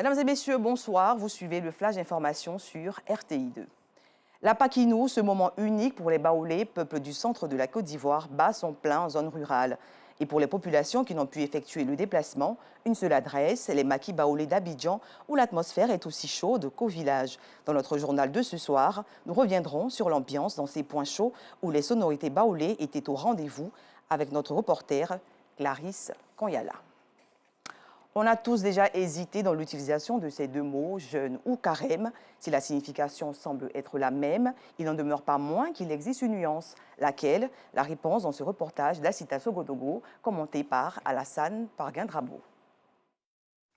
Mesdames et messieurs, bonsoir. Vous suivez le flash d'information sur RTI2. La Paquinou, ce moment unique pour les Baoulés, peuple du centre de la Côte d'Ivoire, bat son plein en zone rurale. Et pour les populations qui n'ont pu effectuer le déplacement, une seule adresse, les maquis baoulés d'Abidjan, où l'atmosphère est aussi chaude qu'au village. Dans notre journal de ce soir, nous reviendrons sur l'ambiance dans ces points chauds où les sonorités baoulées étaient au rendez-vous avec notre reporter Clarisse Konyala. On a tous déjà hésité dans l'utilisation de ces deux mots, jeûne ou carême. Si la signification semble être la même, il n'en demeure pas moins qu'il existe une nuance. Laquelle? La réponse dans ce reportage d'Assita Sogodogo, commenté par Alassane Parguin-Drabo.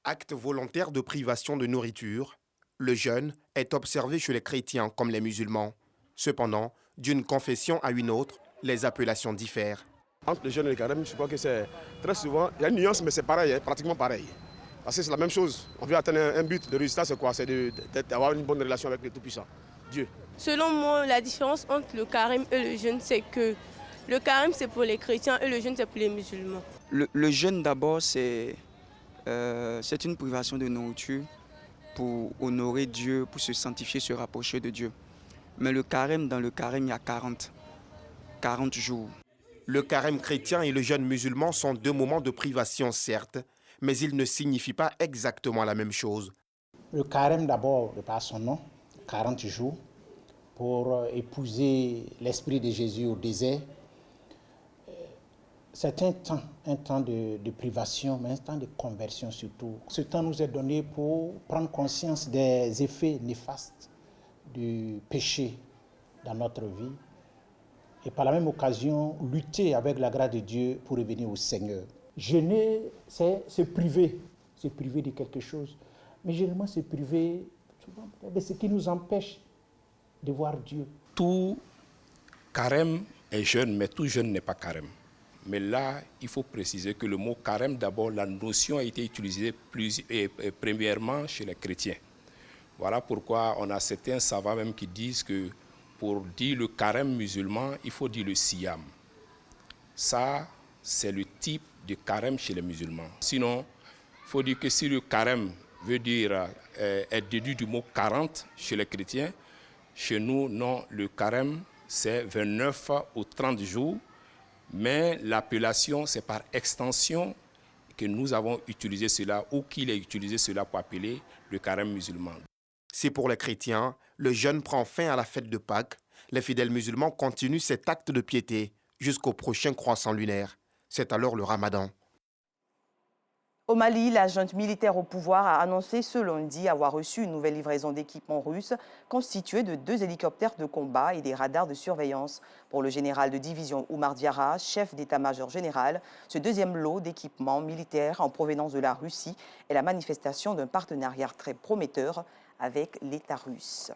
Acte volontaire de privation de nourriture, le jeûne est observé chez les chrétiens comme les musulmans. Cependant, d'une confession à une autre, les appellations diffèrent. Entre le jeûne et le carême, je crois que c'est très souvent, il y a une nuance, mais c'est pareil, pratiquement pareil. Parce que c'est la même chose. On veut atteindre un but. Le résultat, c'est quoi? C'est d'avoir une bonne relation avec le Tout-Puissant, Dieu. Selon moi, la différence entre le carême et le jeûne, c'est que le carême, c'est pour les chrétiens et le jeûne, c'est pour les musulmans. Le jeûne, d'abord, c'est une privation de nourriture pour honorer Dieu, pour se sanctifier, se rapprocher de Dieu. Mais le carême, dans le carême, il y a 40 jours. Le carême chrétien et le jeûne musulman sont deux moments de privation, certes, mais ils ne signifient pas exactement la même chose. Le carême, d'abord, de par son nom, 40 jours, pour épouser l'esprit de Jésus au désert. C'est un temps de privation, mais un temps de conversion surtout. Ce temps nous est donné pour prendre conscience des effets néfastes du péché dans notre vie. Et par la même occasion, lutter avec la grâce de Dieu pour revenir au Seigneur. Jeûner, c'est se priver de quelque chose. Mais généralement, se priver souvent de ce qui nous empêche de voir Dieu. Tout carême est jeûne, mais tout jeûne n'est pas carême. Mais là, il faut préciser que le mot carême, d'abord, la notion a été utilisée premièrement chez les chrétiens. Voilà pourquoi on a certains savants même qui disent que pour dire le carême musulman, il faut dire le siyam. Ça, c'est le type de carême chez les musulmans. Sinon, il faut dire que si le carême veut dire, est déduit du mot 40 chez les chrétiens, chez nous, non, le carême, c'est 29 ou 30 jours, mais l'appellation, c'est par extension que nous avons utilisé cela, ou qu'il a utilisé cela pour appeler le carême musulman. Si pour les chrétiens, le jeûne prend fin à la fête de Pâques, les fidèles musulmans continuent cet acte de piété jusqu'au prochain croissant lunaire. C'est alors le Ramadan. Au Mali, la junte militaire au pouvoir a annoncé ce lundi avoir reçu une nouvelle livraison d'équipements russes constituée de 2 hélicoptères de combat et des radars de surveillance. Pour le général de division Oumar Diarra, chef d'état-major général, ce deuxième lot d'équipements militaires en provenance de la Russie est la manifestation d'un partenariat très prometteur avec l'État russe.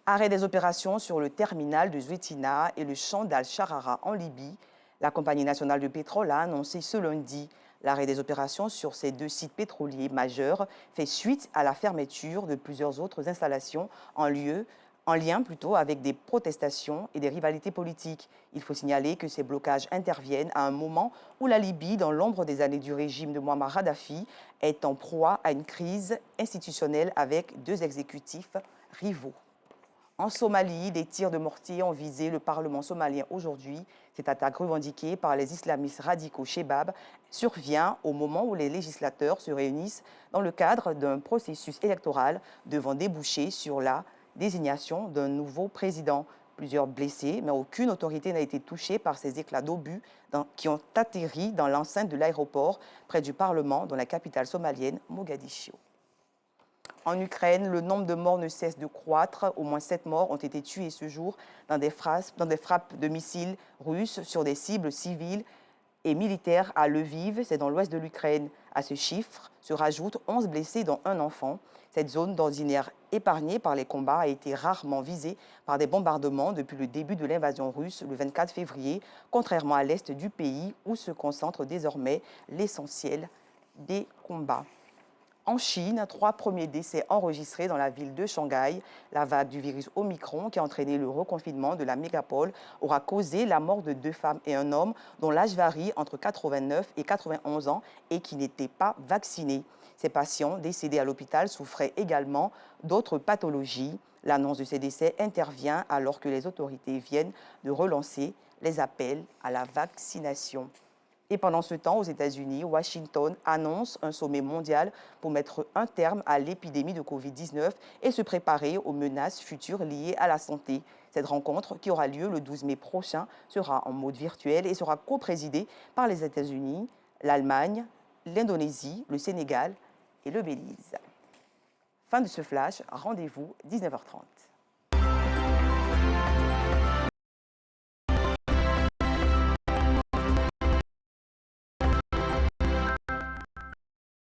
Arrêt des opérations sur le terminal de Zouetina et le champ d'Al-Sharara en Libye. La Compagnie nationale de pétrole a annoncé ce lundi l'arrêt des opérations sur ces 2 sites pétroliers majeurs fait suite à la fermeture de plusieurs autres installations en lien avec des protestations et des rivalités politiques. Il faut signaler que ces blocages interviennent à un moment où la Libye, dans l'ombre des années du régime de Mouammar Kadhafi, est en proie à une crise institutionnelle avec 2 exécutifs rivaux. En Somalie, des tirs de mortier ont visé le Parlement somalien aujourd'hui. Cette attaque revendiquée par les islamistes radicaux Shebab survient au moment où les législateurs se réunissent dans le cadre d'un processus électoral devant déboucher sur la désignation d'un nouveau président. Plusieurs blessés, mais aucune autorité n'a été touchée par ces éclats d'obus qui ont atterri dans l'enceinte de l'aéroport près du Parlement dans la capitale somalienne, Mogadiscio. En Ukraine, le nombre de morts ne cesse de croître. Au moins 7 morts ont été tués ce jour dans des frappes de missiles russes sur des cibles civiles et militaires à Lviv, c'est dans l'ouest de l'Ukraine. À ce chiffre se rajoutent 11 blessés, dont un enfant. Cette zone d'ordinaire épargnée par les combats a été rarement visée par des bombardements depuis le début de l'invasion russe le 24 février, contrairement à l'est du pays où se concentre désormais l'essentiel des combats. En Chine, 3 premiers décès enregistrés dans la ville de Shanghai. La vague du virus Omicron qui a entraîné le reconfinement de la mégapole aura causé la mort de 2 femmes et un homme dont l'âge varie entre 89 et 91 ans et qui n'étaient pas vaccinés. Ces patients décédés à l'hôpital souffraient également d'autres pathologies. L'annonce de ces décès intervient alors que les autorités viennent de relancer les appels à la vaccination. Et pendant ce temps, aux États-Unis, Washington annonce un sommet mondial pour mettre un terme à l'épidémie de Covid-19 et se préparer aux menaces futures liées à la santé. Cette rencontre, qui aura lieu le 12 mai prochain, sera en mode virtuel et sera coprésidée par les États-Unis, l'Allemagne, l'Indonésie, le Sénégal et le Belize. Fin de ce flash, rendez-vous 19h30.